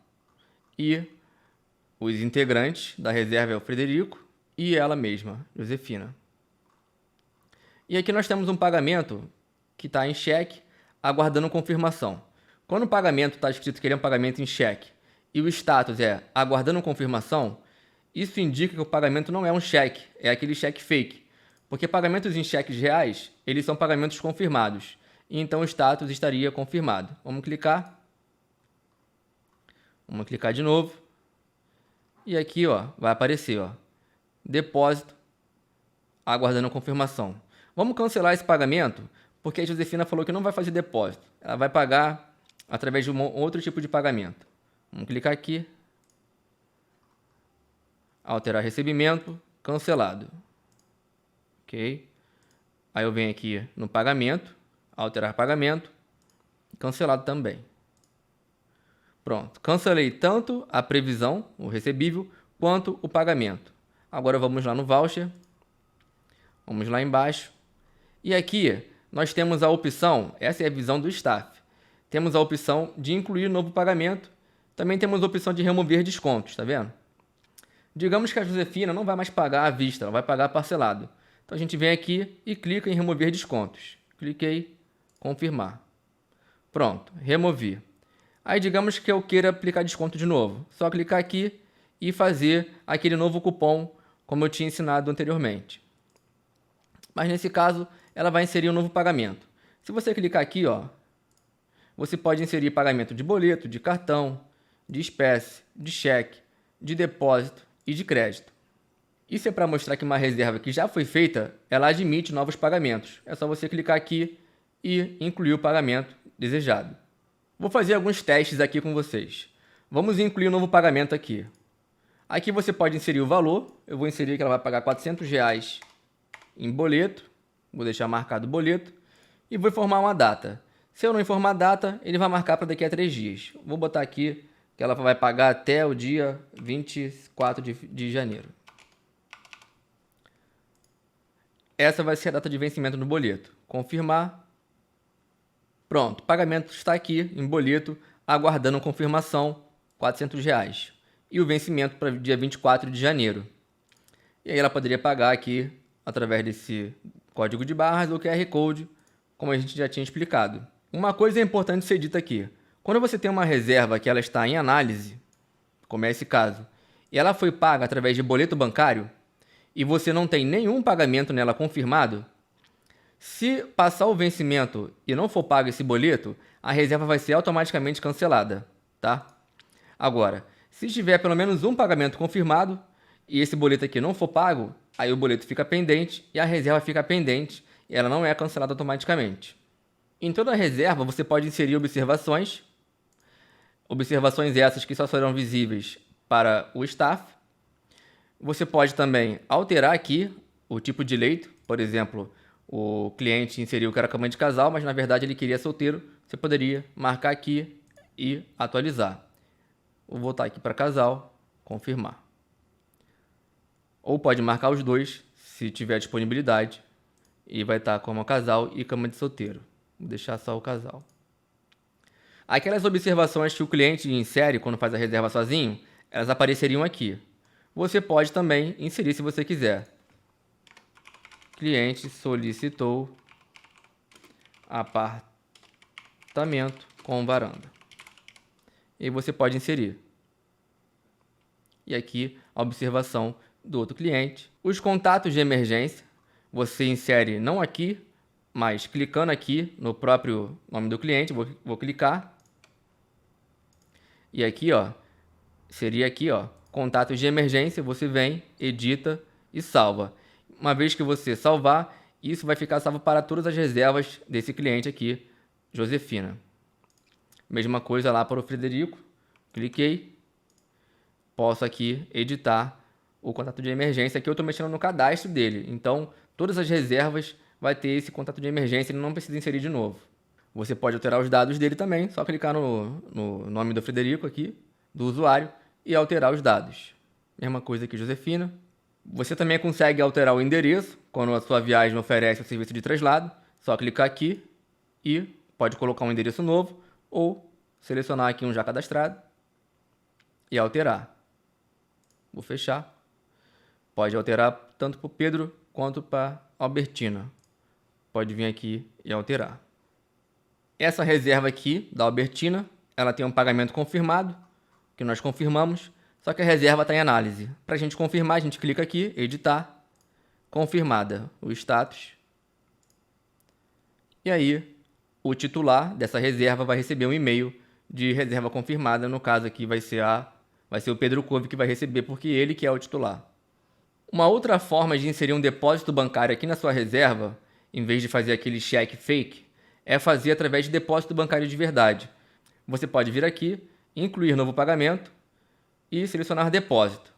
e os integrantes da reserva é o Frederico e ela mesma, Josefina. E aqui nós temos um pagamento que está em cheque, aguardando confirmação. Quando o pagamento está escrito que ele é um pagamento em cheque e o status é aguardando confirmação, isso indica que o pagamento não é um cheque, é aquele cheque fake. Porque pagamentos em cheques reais, eles são pagamentos confirmados. E então o status estaria confirmado. Vamos clicar. Vamos clicar de novo. E aqui ó, vai aparecer ó, depósito, aguardando confirmação. Vamos cancelar esse pagamento, porque a Josefina falou que não vai fazer depósito. Ela vai pagar através de outro tipo de pagamento. Vamos clicar aqui. Alterar recebimento, cancelado. Ok? Aí eu venho aqui no pagamento, alterar pagamento, cancelado também. Pronto, cancelei tanto a previsão, o recebível, quanto o pagamento. Agora vamos lá no voucher. Vamos lá embaixo. E aqui nós temos a opção, essa é a visão do staff. Temos a opção de incluir novo pagamento. Também temos a opção de remover descontos, tá vendo? Digamos que a Josefina não vai mais pagar à vista, ela vai pagar parcelado. Então a gente vem aqui e clica em remover descontos. Cliquei, confirmar. Pronto, removi. Aí digamos que eu queira aplicar desconto de novo. Só clicar aqui e fazer aquele novo cupom como eu tinha ensinado anteriormente. Mas nesse caso, ela vai inserir um novo pagamento. Se você clicar aqui, ó, você pode inserir pagamento de boleto, de cartão, de espécie, de cheque, de depósito e de crédito. Isso é para mostrar que uma reserva que já foi feita, ela admite novos pagamentos. É só você clicar aqui e incluir o pagamento desejado. Vou fazer alguns testes aqui com vocês. Vamos incluir um novo pagamento aqui. Aqui você pode inserir o valor. Eu vou inserir que ela vai pagar R$400 em boleto. Vou deixar marcado o boleto. E vou informar uma data. Se eu não informar a data, ele vai marcar para daqui a 3 dias. Vou botar aqui que ela vai pagar até o dia 24 de janeiro. Essa vai ser a data de vencimento do boleto. Confirmar. Pronto, o pagamento está aqui em boleto, aguardando confirmação, R$400. E o vencimento para o dia 24 de janeiro. E aí ela poderia pagar aqui através desse código de barras ou QR Code, como a gente já tinha explicado. Uma coisa é importante ser dita aqui. Quando você tem uma reserva que ela está em análise, como é esse caso, e ela foi paga através de boleto bancário, e você não tem nenhum pagamento nela confirmado, se passar o vencimento e não for pago esse boleto, a reserva vai ser automaticamente cancelada, tá? Agora, se tiver pelo menos um pagamento confirmado e esse boleto aqui não for pago, aí o boleto fica pendente e a reserva fica pendente e ela não é cancelada automaticamente. Em toda reserva você pode inserir observações essas que só serão visíveis para o staff. Você pode também alterar aqui o tipo de leito, por exemplo, o cliente inseriu que era cama de casal, mas na verdade ele queria solteiro. Você poderia marcar aqui e atualizar. Vou voltar aqui para casal, confirmar. Ou pode marcar os dois, se tiver disponibilidade, e vai estar como casal e cama de solteiro. Vou deixar só o casal. Aquelas observações que o cliente insere quando faz a reserva sozinho, elas apareceriam aqui. Você pode também inserir se você quiser. Cliente solicitou apartamento com varanda. E você pode inserir. E aqui a observação do outro cliente. Os contatos de emergência, você insere não aqui, mas clicando aqui no próprio nome do cliente, vou clicar. E aqui, ó, seria aqui, ó, contatos de emergência, você vem, edita e salva. Uma vez que você salvar, isso vai ficar salvo para todas as reservas desse cliente aqui, Josefina. Mesma coisa lá para o Frederico. Cliquei. Posso aqui editar o contato de emergência. Aqui eu estou mexendo no cadastro dele. Então, todas as reservas vai ter esse contato de emergência. Ele não precisa inserir de novo. Você pode alterar os dados dele também. Só clicar no nome do Frederico aqui, do usuário, e alterar os dados. Mesma coisa aqui, Josefina. Você também consegue alterar o endereço quando a sua viagem oferece o serviço de traslado. Só clicar aqui e pode colocar um endereço novo ou selecionar aqui um já cadastrado e alterar. Vou fechar. Pode alterar tanto para o Pedro quanto para a Albertina. Pode vir aqui e alterar. Essa reserva aqui da Albertina, ela tem um pagamento confirmado, que nós confirmamos. Só que a reserva está em análise. Para a gente confirmar, a gente clica aqui, editar, confirmada o status. E aí, o titular dessa reserva vai receber um e-mail de reserva confirmada. No caso aqui vai ser o Pedro Couve que vai receber, porque ele que é o titular. Uma outra forma de inserir um depósito bancário aqui na sua reserva, em vez de fazer aquele cheque fake, é fazer através de depósito bancário de verdade. você pode vir aqui, incluir novo pagamento e selecionar depósito.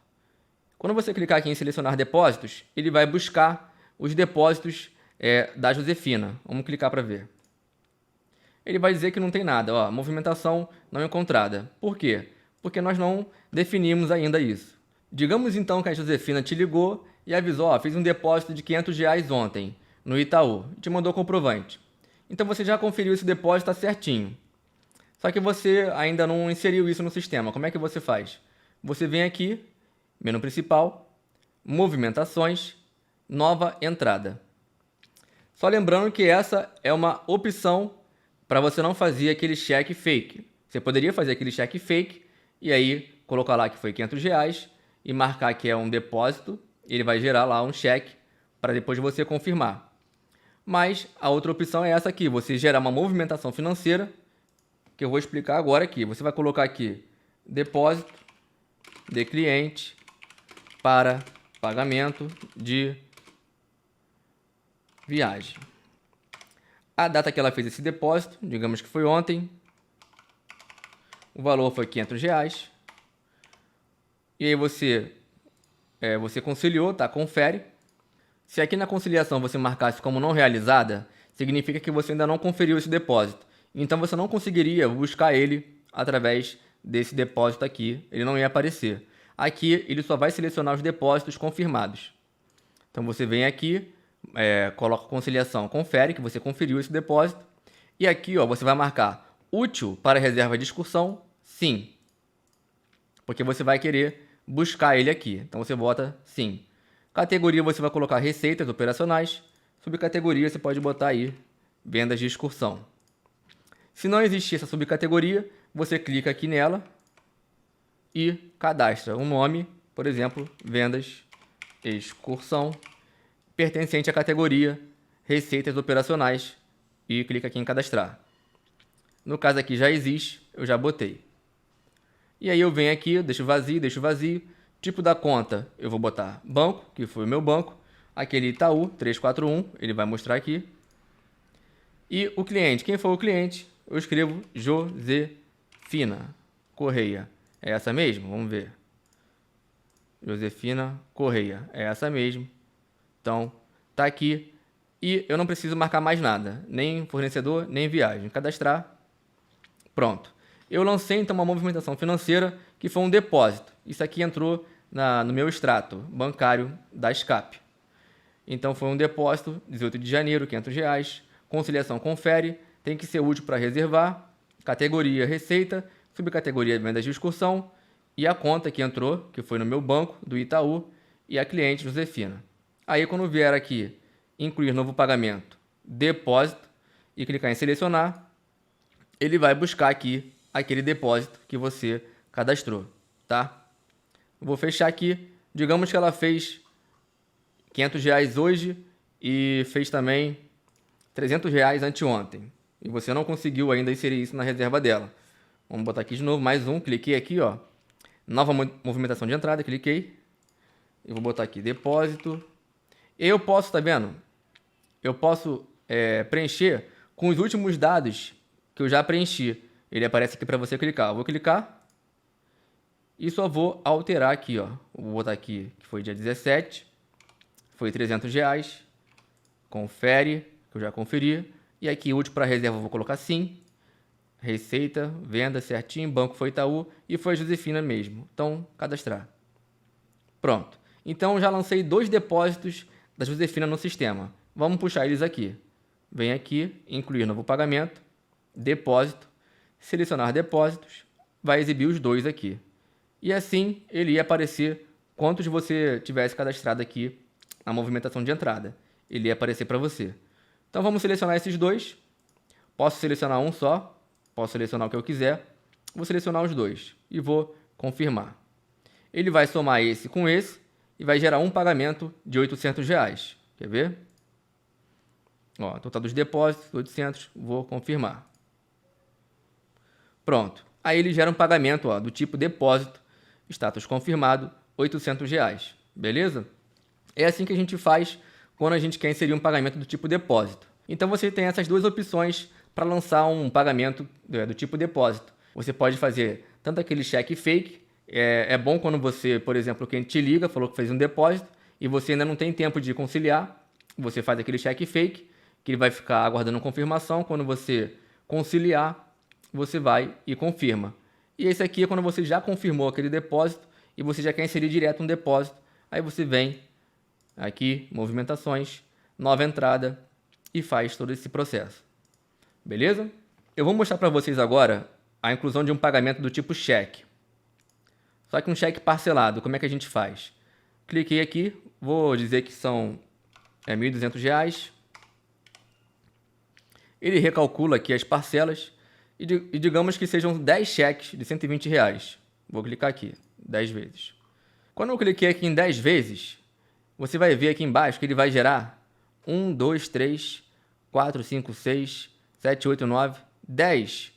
Quando você clicar aqui em selecionar depósitos, ele vai buscar os depósitos da Josefina. Vamos clicar para ver. Ele vai dizer que não tem nada, ó, movimentação não encontrada. Por quê? Porque nós não definimos ainda isso. Digamos então que a Josefina te ligou e avisou, ó, fiz um depósito de R$500 ontem no Itaú, e te mandou comprovante. Então você já conferiu esse depósito, está certinho. Só que você ainda não inseriu isso no sistema. Como é que você faz? Você vem aqui, menu principal, movimentações, nova entrada. Só lembrando que essa é uma opção para você não fazer aquele cheque fake. Você poderia fazer aquele cheque fake e aí colocar lá que foi R$500 e marcar que é um depósito. Ele vai gerar lá um cheque para depois você confirmar. Mas a outra opção é essa aqui, você gerar uma movimentação financeira, que eu vou explicar agora aqui. Você vai colocar aqui depósito de cliente para pagamento de viagem. A data que ela fez esse depósito, digamos que foi ontem. O valor foi R$500. E aí você conciliou, tá? Confere. Se aqui na conciliação você marcasse como não realizada, significa que você ainda não conferiu esse depósito. Então você não conseguiria buscar ele através desse depósito aqui. Ele não ia aparecer. Aqui ele só vai selecionar os depósitos confirmados. Então você vem aqui, coloca conciliação, confere que você conferiu esse depósito. E aqui ó, você vai marcar útil para reserva de excursão, sim. Porque você vai querer buscar ele aqui. Então você bota sim. Categoria você vai colocar receitas operacionais. Subcategoria você pode botar aí vendas de excursão. Se não existir essa subcategoria, você clica aqui nela e cadastra um nome, por exemplo, vendas excursão, pertencente à categoria receitas operacionais e clica aqui em cadastrar. No caso aqui já existe, eu já botei. E aí eu venho aqui, deixo vazio. Tipo da conta, eu vou botar banco, que foi o meu banco. Aquele Itaú 341, ele vai mostrar aqui. E o cliente, quem foi o cliente? Eu escrevo Josefina Correia. É essa mesmo? Vamos ver. Josefina Correia. É essa mesmo. Então, tá aqui. E eu não preciso marcar mais nada. Nem fornecedor, nem viagem. Cadastrar. Pronto. Eu lancei então uma movimentação financeira que foi um depósito. Isso aqui entrou no meu extrato bancário da SCAP. Então foi um depósito, 18 de janeiro, R$500. Conciliação confere, tem que ser útil para reservar. Categoria receita, subcategoria vendas de excursão. E a conta que entrou, que foi no meu banco do Itaú, e a cliente Josefina. Aí quando vier aqui, incluir novo pagamento, depósito, e clicar em selecionar, ele vai buscar aqui aquele depósito que você cadastrou, tá? Vou fechar aqui. Digamos que ela fez R$500 hoje e fez também R$300 anteontem. E você não conseguiu ainda inserir isso na reserva dela. Vamos botar aqui de novo, mais um. Cliquei aqui, ó. Nova movimentação de entrada, cliquei. Eu vou botar aqui depósito. E eu posso, tá vendo? Eu posso preencher com os últimos dados que eu já preenchi. Ele aparece aqui para você clicar. Eu vou clicar. E só vou alterar aqui, ó. Vou botar aqui que foi dia 17. Foi R$300. Confere, que eu já conferi. E aqui, útil para reserva, eu vou colocar sim. Receita, venda certinho. Banco foi Itaú. E foi a Josefina mesmo. Então, cadastrar. Pronto. Então, já lancei 2 depósitos da Josefina no sistema. Vamos puxar eles aqui. Vem aqui, incluir novo pagamento. Depósito. Selecionar depósitos. Vai exibir os 2 aqui. E assim ele ia aparecer quantos você tivesse cadastrado aqui na movimentação de entrada. Ele ia aparecer para você. Então vamos selecionar esses 2. Posso selecionar um só. Posso selecionar o que eu quiser. Vou selecionar os 2 e vou confirmar. Ele vai somar esse com esse e vai gerar um pagamento de R$800. Quer ver? Ó, total dos depósitos, 800. Vou confirmar. Pronto. Aí ele gera um pagamento do tipo depósito. Status confirmado, R$800, beleza? É assim que a gente faz quando a gente quer inserir um pagamento do tipo depósito. Então você tem essas 2 opções para lançar um pagamento do tipo depósito. Você pode fazer tanto aquele cheque fake, é bom quando você, por exemplo, o cliente te liga, falou que fez um depósito e você ainda não tem tempo de conciliar, você faz aquele cheque fake, que ele vai ficar aguardando confirmação. Quando você conciliar, você vai e confirma. E esse aqui é quando você já confirmou aquele depósito e você já quer inserir direto um depósito. Aí você vem aqui, movimentações, nova entrada e faz todo esse processo. Beleza? Eu vou mostrar para vocês agora a inclusão de um pagamento do tipo cheque. Só que um cheque parcelado, como é que a gente faz? Cliquei aqui, vou dizer que são R$ 1.200. Ele recalcula aqui as parcelas e digamos que sejam 10 cheques de R$ 120. Vou clicar aqui, 10 vezes. Quando eu cliquei aqui em 10 vezes, você vai ver aqui embaixo que ele vai gerar 1, 2, 3, 4, 5, 6, 7, 8, 9, 10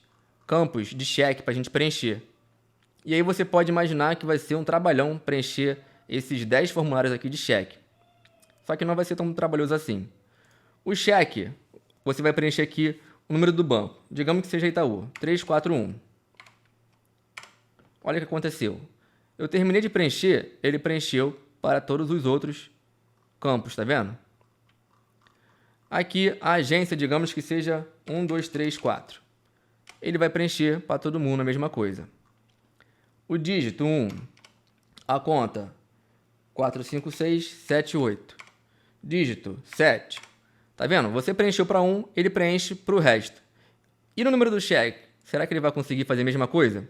campos de cheque para a gente preencher. E aí você pode imaginar que vai ser um trabalhão preencher esses 10 formulários aqui de cheque. Só que não vai ser tão trabalhoso assim. O cheque, você vai preencher aqui o número do banco. Digamos que seja Itaú, 341. Olha o que aconteceu. Eu terminei de preencher, ele preencheu para todos os outros campos, tá vendo? Aqui a agência, digamos que seja 1, 2, 3, 4. Ele vai preencher para todo mundo a mesma coisa. O dígito 1, a conta 4, 5, 6, 7, 8. Dígito 7. Tá vendo? Você preencheu para um, ele preenche para o resto. E no número do cheque, será que ele vai conseguir fazer a mesma coisa?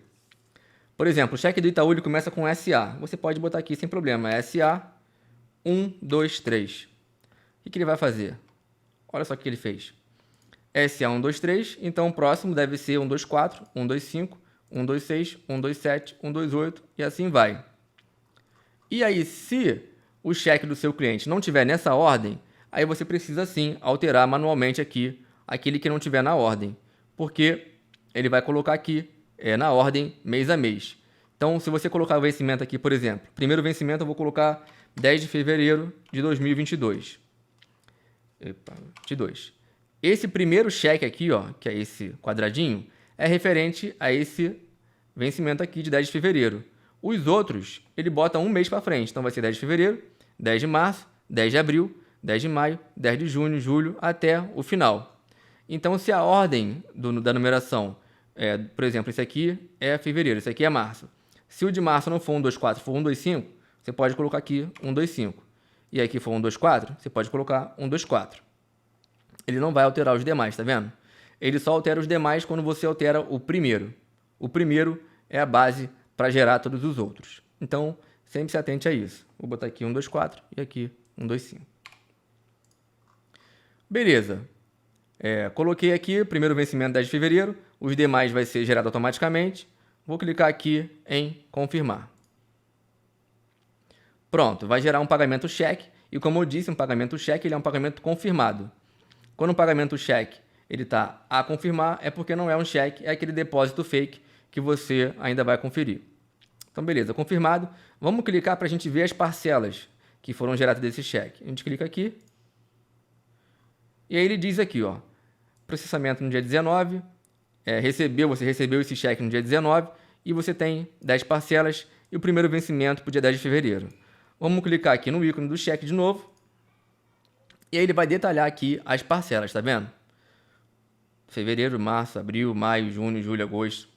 Por exemplo, o cheque do Itaú ele começa com SA. Você pode botar aqui sem problema. SA 1, 2, 3. O que ele vai fazer? Olha só o que ele fez. SA 1, 2, 3. Então o próximo deve ser 1, 2, 4, 1, 2, 5, 1, 2, 6, 1, 2, 7, 1, 2, 8 e assim vai. E aí, se o cheque do seu cliente não tiver nessa ordem, aí você precisa sim alterar manualmente aqui aquele que não tiver na ordem, porque ele vai colocar aqui na ordem mês a mês. Então, se você colocar o vencimento aqui, por exemplo, primeiro vencimento eu vou colocar 10 de fevereiro de 2022. Esse primeiro cheque aqui, ó, que é esse quadradinho, é referente a esse vencimento aqui de 10 de fevereiro. Os outros, ele bota um mês para frente. Então, vai ser 10 de fevereiro, 10 de março, 10 de abril, 10 de maio, 10 de junho, julho, até o final. Então, se a ordem da numeração, por exemplo, esse aqui é fevereiro, esse aqui é março. Se o de março não for 124, for 125, você pode colocar aqui 125. E aqui for 124, você pode colocar 124. Ele não vai alterar os demais, tá vendo? Ele só altera os demais quando você altera o primeiro. O primeiro é a base para gerar todos os outros. Então, sempre se atente a isso. Vou botar aqui 124 e aqui 125. Beleza. Coloquei aqui, primeiro vencimento 10 de fevereiro, os demais vai ser gerado automaticamente. Vou clicar aqui em confirmar. Pronto, vai gerar um pagamento cheque e como eu disse, um pagamento cheque ele é um pagamento confirmado. Quando um pagamento cheque ele está a confirmar, é porque não é um cheque, é aquele depósito fake que você ainda vai conferir. Então, beleza, confirmado. Vamos clicar para a gente ver as parcelas que foram geradas desse cheque. A gente clica aqui. E aí ele diz aqui, ó, processamento no dia 19, você recebeu esse cheque no dia 19 e você tem 10 parcelas e o primeiro vencimento para o dia 10 de fevereiro. Vamos clicar aqui no ícone do cheque de novo. E aí ele vai detalhar aqui as parcelas, tá vendo? Fevereiro, março, abril, maio, junho, julho, agosto.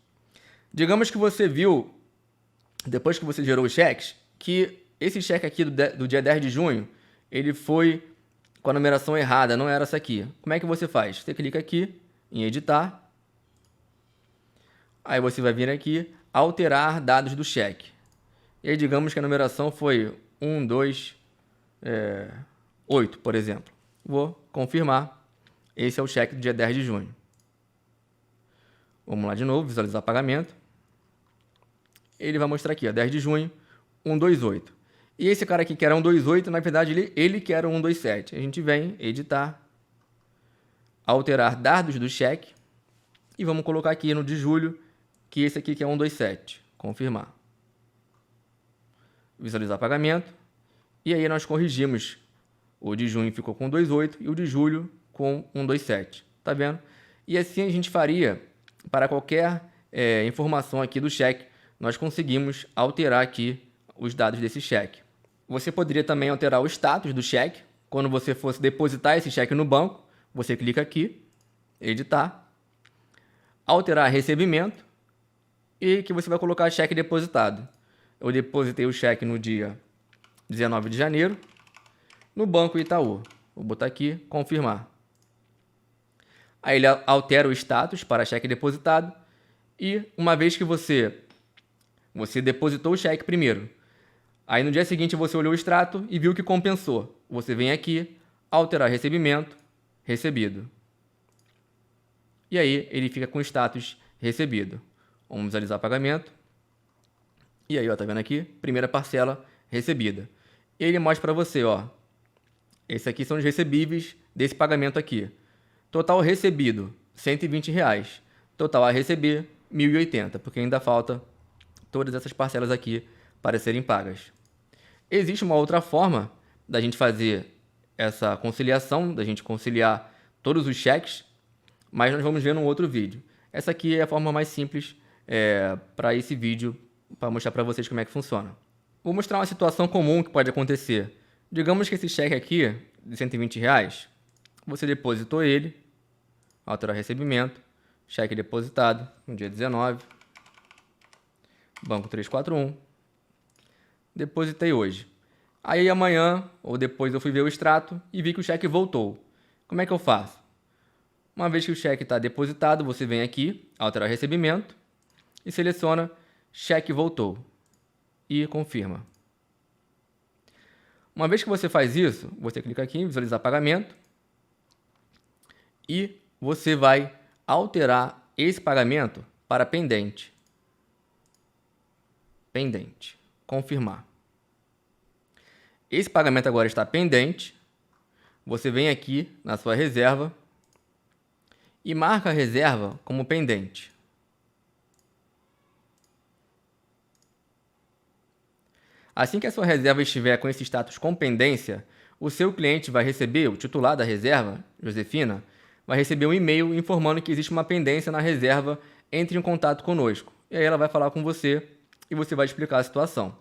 Digamos que você viu, depois que você gerou os cheques, que esse cheque aqui do dia 10 de junho, ele foi com a numeração errada, não era essa aqui. Como é que você faz? Você clica aqui em editar. Aí você vai vir aqui, alterar dados do cheque. E aí digamos que a numeração foi 1, 2, 8, por exemplo. Vou confirmar. Esse é o cheque do dia 10 de junho. Vamos lá de novo, visualizar pagamento. Ele vai mostrar aqui, ó, 10 de junho, 128. E esse cara aqui que era 128, na verdade ele que era 127. A gente vem, editar, alterar dados do cheque e vamos colocar aqui no de julho, que esse aqui que é 127. Confirmar. Visualizar pagamento. E aí nós corrigimos. O de junho ficou com 128 e o de julho com 127. Tá vendo? E assim a gente faria para qualquer informação aqui do cheque, nós conseguimos alterar aqui os dados desse cheque. Você poderia também alterar o status do cheque. Quando você fosse depositar esse cheque no banco, você clica aqui, editar, alterar recebimento e que você vai colocar cheque depositado. Eu depositei o cheque no dia 19 de janeiro no Banco Itaú. Vou botar aqui, confirmar. Aí ele altera o status para cheque depositado e uma vez que você depositou o cheque primeiro, aí no dia seguinte você olhou o extrato e viu que compensou. Você vem aqui, alterar recebimento, recebido. E aí ele fica com status recebido. Vamos visualizar pagamento. E aí, ó, tá vendo aqui? Primeira parcela recebida. E ele mostra para você, ó. Esses aqui são os recebíveis desse pagamento aqui. Total recebido, R$ 120. Total a receber, R$ 1.080, porque ainda falta todas essas parcelas aqui para serem pagas. Existe uma outra forma da gente fazer essa conciliação, da gente conciliar todos os cheques, mas nós vamos ver num outro vídeo. Essa aqui é a forma mais simples para esse vídeo, para mostrar para vocês como é que funciona. Vou mostrar uma situação comum que pode acontecer. Digamos que esse cheque aqui, de R$ 120, você depositou ele, alterar recebimento, cheque depositado no dia 19, banco 341, depositei hoje. Aí amanhã ou depois eu fui ver o extrato e vi que o cheque voltou. Como é que eu faço? Uma vez que o cheque está depositado, você vem aqui, alterar recebimento e seleciona cheque voltou e confirma. Uma vez que você faz isso, você clica aqui em visualizar pagamento e você vai alterar esse pagamento para pendente. Pendente. Confirmar. Esse pagamento agora está pendente. Você vem aqui na sua reserva e marca a reserva como pendente. Assim que a sua reserva estiver com esse status com pendência, o seu cliente vai receber, o titular da reserva, Josefina, vai receber um e-mail informando que existe uma pendência na reserva, entre em contato conosco. E aí ela vai falar com você e você vai explicar a situação.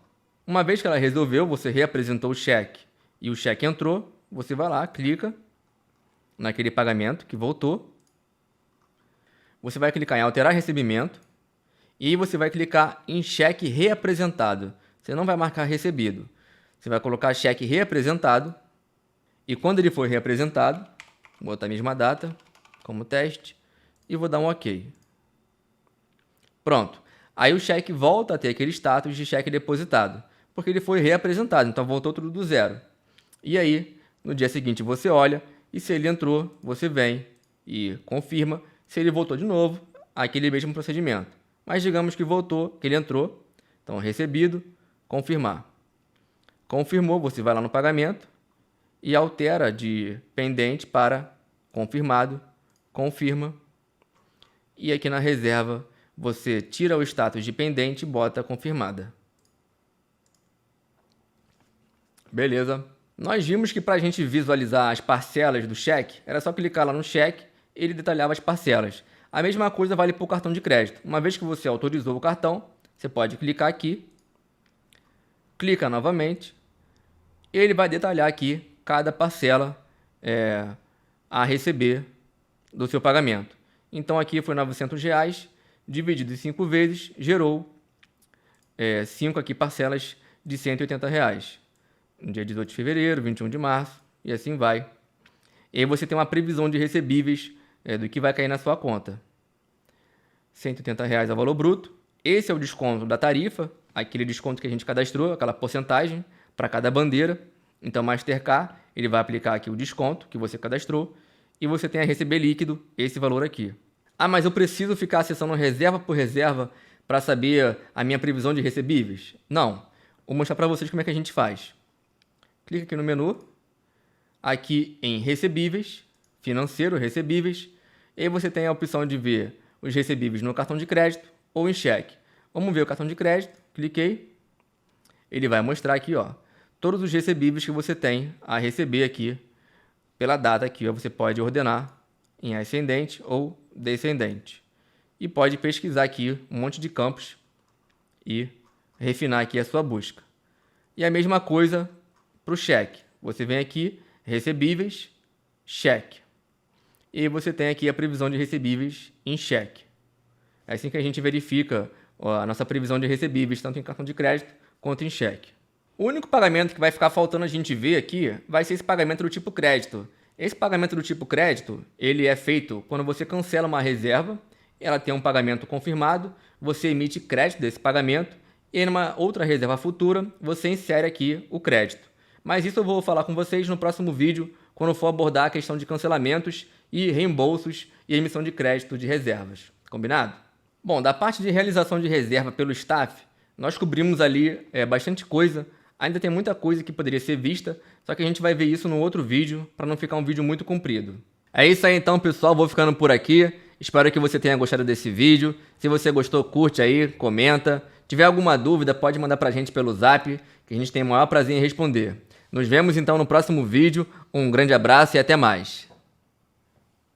Uma vez que ela resolveu, você reapresentou o cheque e o cheque entrou, você vai lá, clica naquele pagamento que voltou. Você vai clicar em alterar recebimento e você vai clicar em cheque reapresentado. Você não vai marcar recebido. Você vai colocar cheque reapresentado e quando ele for reapresentado, vou botar a mesma data como teste e vou dar um OK. Pronto. Aí o cheque volta a ter aquele status de cheque depositado, porque ele foi reapresentado, então voltou tudo do zero. E aí, no dia seguinte você olha e se ele entrou, você vem e confirma. Se ele voltou de novo, aquele mesmo procedimento. Mas digamos que voltou, que ele entrou, então recebido, confirmar. Confirmou, você vai lá no pagamento e altera de pendente para confirmado, confirma. E aqui na reserva você tira o status de pendente e bota confirmada. Beleza. Nós vimos que para a gente visualizar as parcelas do cheque, era só clicar lá no cheque e ele detalhava as parcelas. A mesma coisa vale para o cartão de crédito. Uma vez que você autorizou o cartão, você pode clicar aqui, clica novamente, ele vai detalhar aqui cada parcela a receber do seu pagamento. Então aqui foi R$ 900, dividido em 5 vezes, gerou 5 aqui parcelas de R$ 180. No dia 18 de fevereiro, 21 de março, e assim vai. E aí você tem uma previsão de recebíveis do que vai cair na sua conta. R$ 180 é o valor bruto. Esse é o desconto da tarifa, aquele desconto que a gente cadastrou, aquela porcentagem para cada bandeira. Então, Mastercard, ele vai aplicar aqui o desconto que você cadastrou e você tem a receber líquido esse valor aqui. Ah, mas eu preciso ficar acessando reserva por reserva para saber a minha previsão de recebíveis? Não. Vou mostrar para vocês como é que a gente faz. Clica aqui no menu, aqui em recebíveis, financeiro, recebíveis, e aí você tem a opção de ver os recebíveis no cartão de crédito ou em cheque. Vamos ver o cartão de crédito, cliquei, ele vai mostrar aqui, ó, todos os recebíveis que você tem a receber aqui, pela data aqui, ó, você pode ordenar em ascendente ou descendente. e pode pesquisar aqui um monte de campos e refinar aqui a sua busca. E a mesma coisa para o cheque. Você vem aqui, recebíveis, cheque. E você tem aqui a previsão de recebíveis em cheque. É assim que a gente verifica a nossa previsão de recebíveis, tanto em cartão de crédito quanto em cheque. O único pagamento que vai ficar faltando a gente ver aqui vai ser esse pagamento do tipo crédito. Esse pagamento do tipo crédito, ele é feito quando você cancela uma reserva, ela tem um pagamento confirmado, você emite crédito desse pagamento e em uma outra reserva futura você insere aqui o crédito. Mas isso eu vou falar com vocês no próximo vídeo, quando for abordar a questão de cancelamentos e reembolsos e emissão de crédito de reservas. Combinado? Bom, da parte de realização de reserva pelo staff, nós cobrimos ali bastante coisa. Ainda tem muita coisa que poderia ser vista, só que a gente vai ver isso no outro vídeo, para não ficar um vídeo muito comprido. É isso aí então, pessoal, vou ficando por aqui. Espero que você tenha gostado desse vídeo. Se você gostou, curte aí, comenta. Tiver alguma dúvida, pode mandar pra gente pelo zap, que a gente tem o maior prazer em responder. Nos vemos então no próximo vídeo. Um grande abraço e até mais.